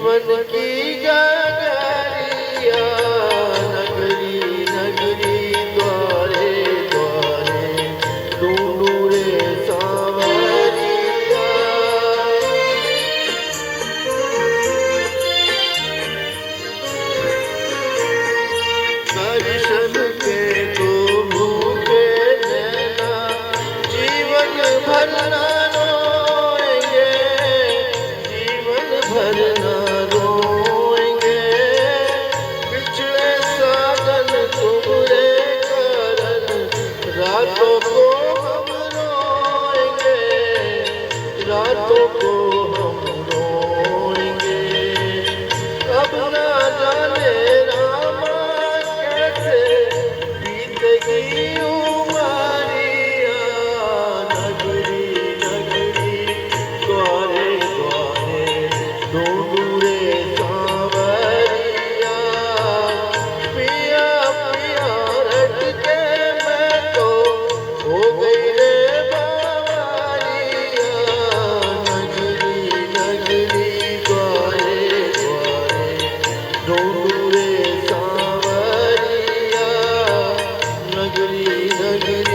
जीवन की गगरिया नगरी नगरी द्वारे द्वारे ढूंढू रे सांवरिया। दर्शन के तो भूखे नैना जीवन भर ना रोएंगे, जीवन भर ना रोएंगे। पिछले साधन तुम्हारे कारण रातों को हम रोएंगे, रातों को हम रोएंगे। अब ना जाने रामा कैसे बीतेगी उमरिया नगरी नगरी द्वारे द्वारे ढूंढू रे सांवरिया। पिया पिया रट के मैं तो हो गई रे बावरिया नगरी नगरी द्वारे द्वारे ढूंढू रे सांवरिया नगरी नगरी।